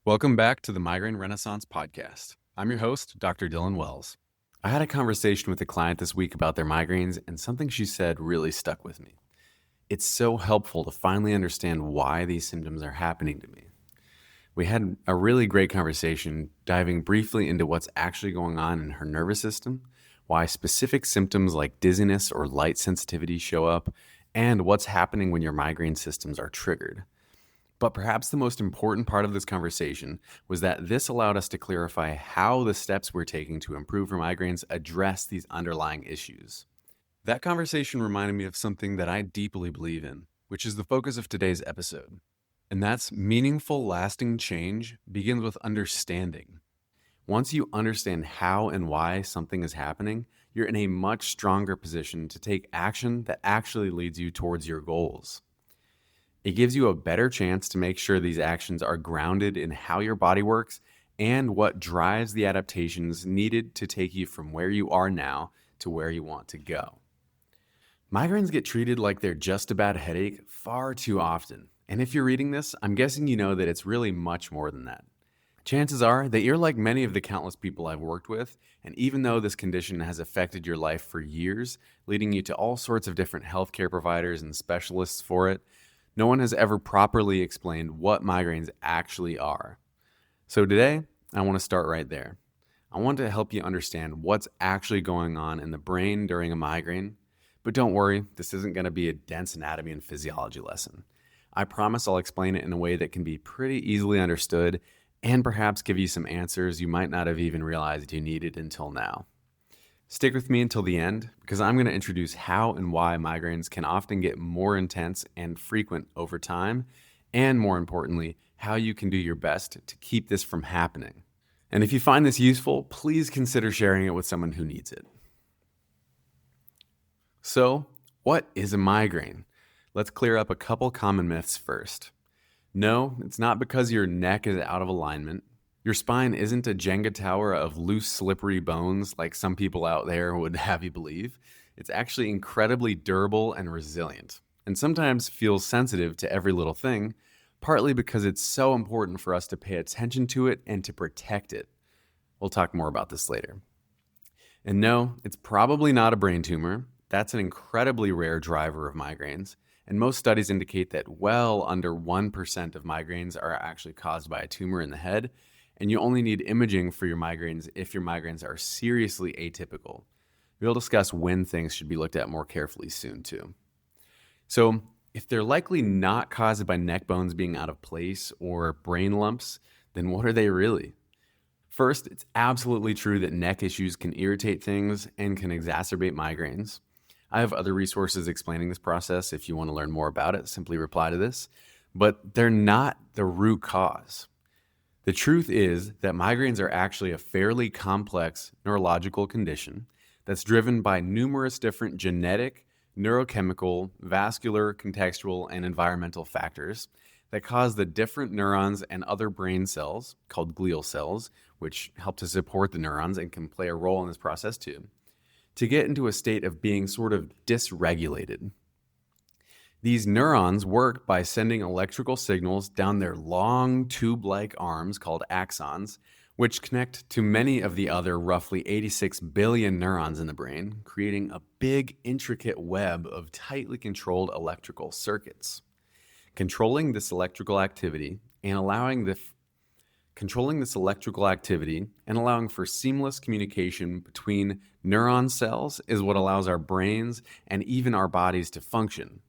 Welcome back to the Migraine Renaissance podcast. I'm your host, Dr. Dylan Wells. I had a conversation with a client this week about their migraines, and something she said really stuck with me. It's so helpful to finally understand why these symptoms are happening to me. We had a really great conversation, diving briefly into what's actually going on in her nervous system, why specific symptoms like dizziness or light sensitivity show up, and what's happening when your migraine systems are triggered. But perhaps the most important part of this conversation was that this allowed us to clarify how the steps we're taking to improve our migraines address these underlying issues. That conversation reminded me of something that I deeply believe in, which is the focus of today's episode. And that's meaningful, lasting change begins with understanding. Once you understand how and why something is happening, you're in a much stronger position to take action that actually leads you towards your goals. It gives you a better chance to make sure these actions are grounded in how your body works and what drives the adaptations needed to take you from where you are now to where you want to go. Migraines get treated like they're just a bad headache far too often. And if you're reading this, I'm guessing you know that it's really much more than that. Chances are that you're like many of the countless people I've worked with, and even though this condition has affected your life for years, leading you to all sorts of different healthcare providers and specialists for it, no one has ever properly explained what migraines actually are. So today, I want to start right there. I want to help you understand what's actually going on in the brain during a migraine. But don't worry, this isn't going to be a dense anatomy and physiology lesson. I promise I'll explain it in a way that can be pretty easily understood and perhaps give you some answers you might not have even realized you needed until now. Stick with me until the end, because I'm going to introduce how and why migraines can often get more intense and frequent over time, and more importantly, how you can do your best to keep this from happening. And if you find this useful, please consider sharing it with someone who needs it. So, what is a migraine? Let's clear up a couple common myths first. No, it's not because your neck is out of alignment. Your spine isn't a Jenga tower of loose, slippery bones like some people out there would have you believe. It's actually incredibly durable and resilient, and sometimes feels sensitive to every little thing, partly because it's so important for us to pay attention to it and to protect it. We'll talk more about this later. And no, it's probably not a brain tumor. That's an incredibly rare driver of migraines, and most studies indicate that well under 1% of migraines are actually caused by a tumor in the head, and you only need imaging for your migraines if your migraines are seriously atypical. We'll discuss when things should be looked at more carefully soon too. So, if they're likely not caused by neck bones being out of place or brain lumps, then what are they really? First, it's absolutely true that neck issues can irritate things and can exacerbate migraines. I have other resources explaining this process. If you want to learn more about it, simply reply to this. But they're not the root cause. The truth is that migraines are actually a fairly complex neurological condition that's driven by numerous different genetic, neurochemical, vascular, contextual, and environmental factors that cause the different neurons and other brain cells, called glial cells, which help to support the neurons and can play a role in this process too, to get into a state of being sort of dysregulated. These neurons work by sending electrical signals down their long tube-like arms called axons, which connect to many of the other roughly 86 billion neurons in the brain, creating a big, intricate web of tightly controlled electrical circuits. Controlling this electrical activity and allowing for seamless communication between neuron cells is what allows our brains and even our bodies to function.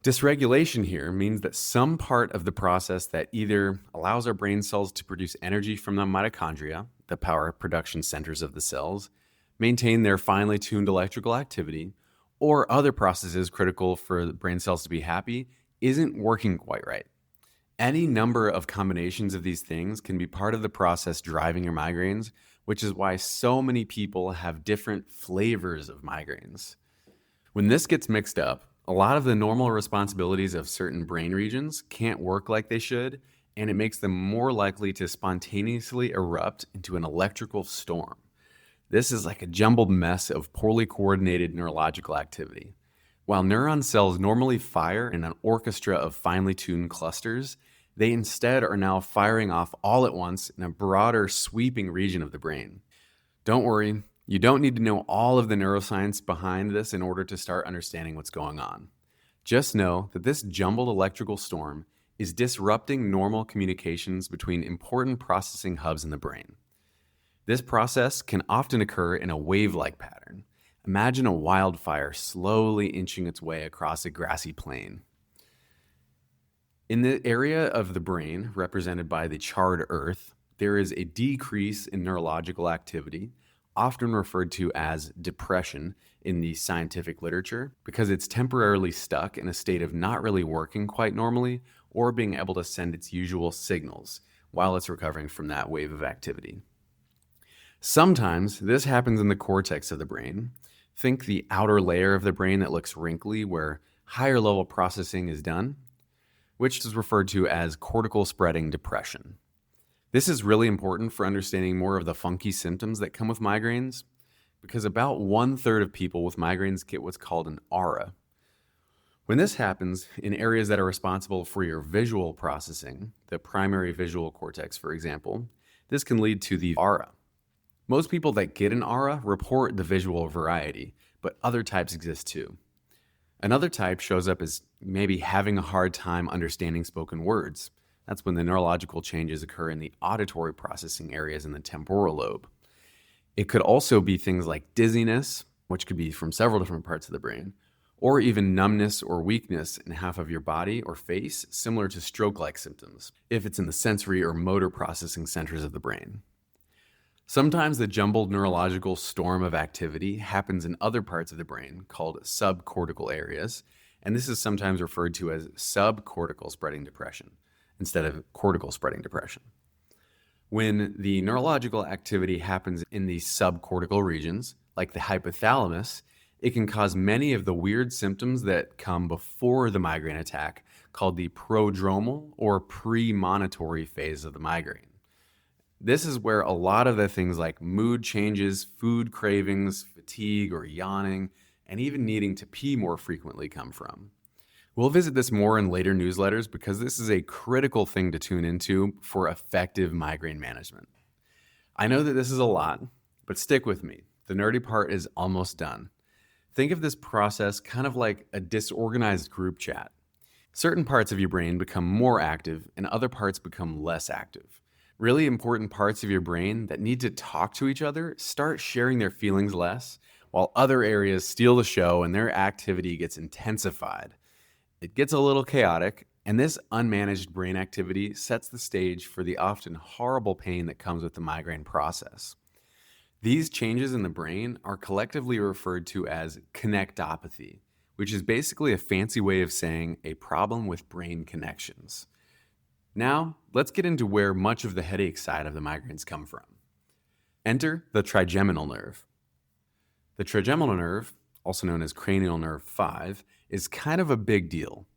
Dysregulation here means that some part of the process that either allows our brain cells to produce energy from the mitochondria, the power production centers of the cells, maintain their finely tuned electrical activity, or other processes critical for the brain cells to be happy, isn't working quite right. Any number of combinations of these things can be part of the process driving your migraines, which is why so many people have different flavors of migraines. When this gets mixed up, a lot of the normal responsibilities of certain brain regions can't work like they should, and it makes them more likely to spontaneously erupt into an electrical storm. This is like a jumbled mess of poorly coordinated neurological activity. While neuron cells normally fire in an orchestra of finely tuned clusters, They instead are now firing off all at once in a broader, sweeping region of the brain. Don't worry, you don't need to know all of the neuroscience behind this in order to start understanding what's going on. Just know that this jumbled electrical storm is disrupting normal communications between important processing hubs in the brain. This process can often occur in a wave-like pattern. Imagine a wildfire slowly inching its way across a grassy plain. In the area of the brain represented by the charred earth, there is a decrease in neurological activity, often referred to as depression in the scientific literature, because it's temporarily stuck in a state of not really working quite normally or being able to send its usual signals while it's recovering from that wave of activity. Sometimes this happens in the cortex of the brain. Think the outer layer of the brain that looks wrinkly where higher level processing is done, which is referred to as cortical spreading depression. This is really important for understanding more of the funky symptoms that come with migraines, because about 1/3 of people with migraines get what's called an aura. When this happens in areas that are responsible for your visual processing, the primary visual cortex, for example, this can lead to the aura. Most people that get an aura report the visual variety, but other types exist too. Another type shows up as maybe having a hard time understanding spoken words. That's when the neurological changes occur in the auditory processing areas in the temporal lobe. It could also be things like dizziness, which could be from several different parts of the brain, or even numbness or weakness in half of your body or face, similar to stroke-like symptoms, if it's in the sensory or motor processing centers of the brain. Sometimes the jumbled neurological storm of activity happens in other parts of the brain called subcortical areas, and this is sometimes referred to as subcortical spreading depression instead of cortical spreading depression. When the neurological activity happens in the subcortical regions, like the hypothalamus, it can cause many of the weird symptoms that come before the migraine attack, called the prodromal or premonitory phase of the migraine. This is where a lot of the things like mood changes, food cravings, fatigue or yawning, and even needing to pee more frequently come from. We'll visit this more in later newsletters because this is a critical thing to tune into for effective migraine management. I know that this is a lot, but stick with me. The nerdy part is almost done. Think of this process kind of like a disorganized group chat. Certain parts of your brain become more active and other parts become less active. Really important parts of your brain that need to talk to each other start sharing their feelings less, while other areas steal the show and their activity gets intensified. It gets a little chaotic, and this unmanaged brain activity sets the stage for the often horrible pain that comes with the migraine process. These changes in the brain are collectively referred to as connectopathy, which is basically a fancy way of saying a problem with brain connections. Now, let's get into where much of the headache side of the migraines come from. Enter the trigeminal nerve. The trigeminal nerve, also known as cranial nerve 5, is kind of a big deal.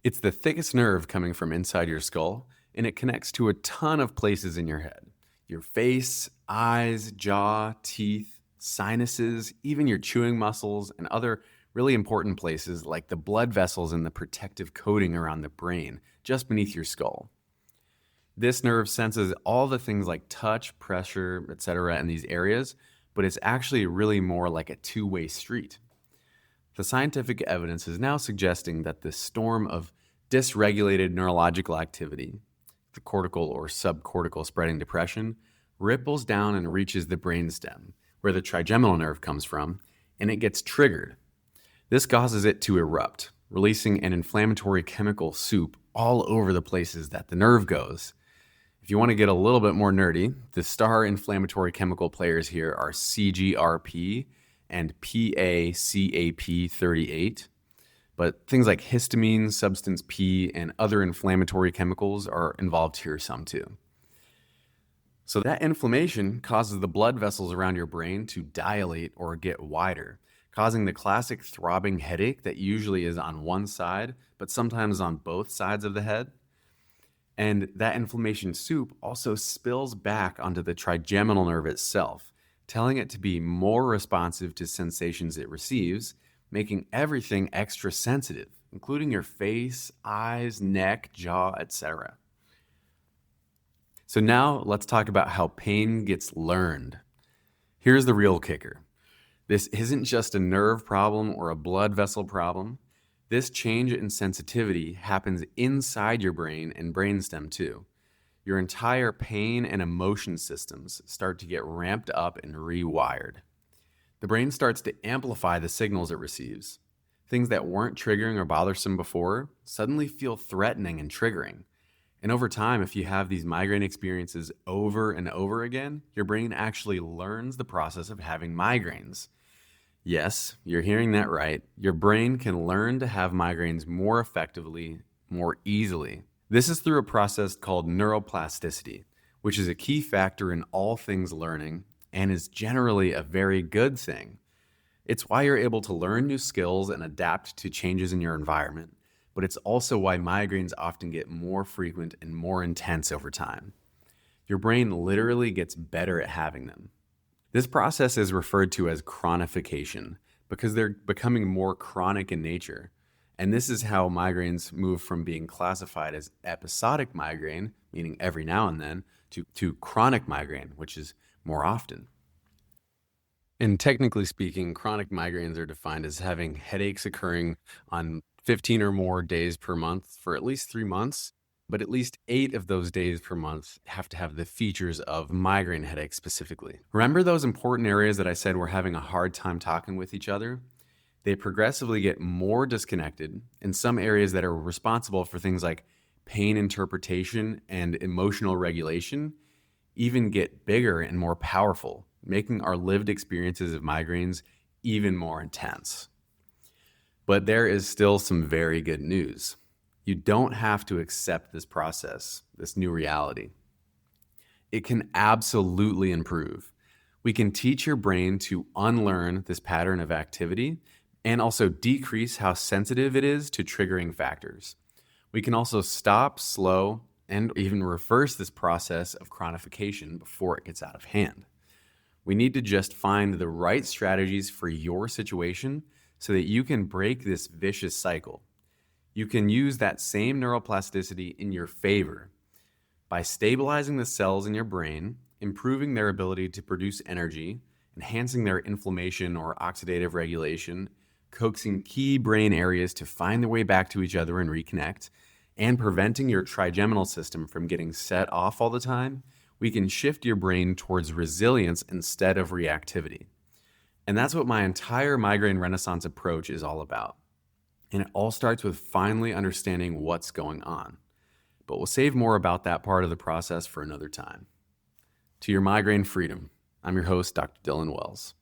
It's the thickest nerve coming from inside your skull, and it connects to a ton of places in your head. Your face, eyes, jaw, teeth, sinuses, even your chewing muscles, and other really important places like the blood vessels and the protective coating around the brain, just beneath your skull. This nerve senses all the things like touch, pressure, etc. in these areas, but it's actually really more like a two-way street. The scientific evidence is now suggesting that this storm of dysregulated neurological activity, the cortical or subcortical spreading depression, ripples down and reaches the brainstem, where the trigeminal nerve comes from, and it gets triggered. This causes it to erupt, releasing an inflammatory chemical soup all over the places that the nerve goes. If you want to get a little bit more nerdy, the star inflammatory chemical players here are CGRP and PACAP38, but things like histamine, substance P, and other inflammatory chemicals are involved here some too. So that inflammation causes the blood vessels around your brain to dilate or get wider, causing the classic throbbing headache that usually is on one side, but sometimes on both sides of the head. And that inflammation soup also spills back onto the trigeminal nerve itself, telling it to be more responsive to sensations it receives, making everything extra sensitive, including your face, eyes, neck, jaw, etc. So now let's talk about how pain gets learned. Here's the real kicker. This isn't just a nerve problem or a blood vessel problem. This change in sensitivity happens inside your brain and brainstem too. Your entire pain and emotion systems start to get ramped up and rewired. The brain starts to amplify the signals it receives. Things that weren't triggering or bothersome before suddenly feel threatening and triggering. And over time, if you have these migraine experiences over and over again, your brain actually learns the process of having migraines. Yes, you're hearing that right. Your brain can learn to have migraines more effectively, more easily. This is through a process called neuroplasticity, which is a key factor in all things learning and is generally a very good thing. It's why you're able to learn new skills and adapt to changes in your environment, but it's also why migraines often get more frequent and more intense over time. Your brain literally gets better at having them. This process is referred to as chronification because they're becoming more chronic in nature. And this is how migraines move from being classified as episodic migraine, meaning every now and then, to chronic migraine, which is more often. And technically speaking, chronic migraines are defined as having headaches occurring on 15 or more days per month for at least 3 months, but at least 8 of those days per month have to have the features of migraine headache specifically. Remember those important areas that I said we're having a hard time talking with each other? They progressively get more disconnected, and some areas that are responsible for things like pain interpretation and emotional regulation even get bigger and more powerful, making our lived experiences of migraines even more intense. But there is still some very good news. You don't have to accept this process, this new reality. It can absolutely improve. We can teach your brain to unlearn this pattern of activity and also decrease how sensitive it is to triggering factors. We can also stop, slow, and even reverse this process of chronification before it gets out of hand. We need to just find the right strategies for your situation so that you can break this vicious cycle. You can use that same neuroplasticity in your favor by stabilizing the cells in your brain, improving their ability to produce energy, enhancing their inflammation or oxidative regulation, coaxing key brain areas to find their way back to each other and reconnect, and preventing your trigeminal system from getting set off all the time. We can shift your brain towards resilience instead of reactivity. And that's what my entire migraine renaissance approach is all about. And it all starts with finally understanding what's going on. But we'll save more about that part of the process for another time. To your migraine freedom, I'm your host, Dr. Dylan Wells.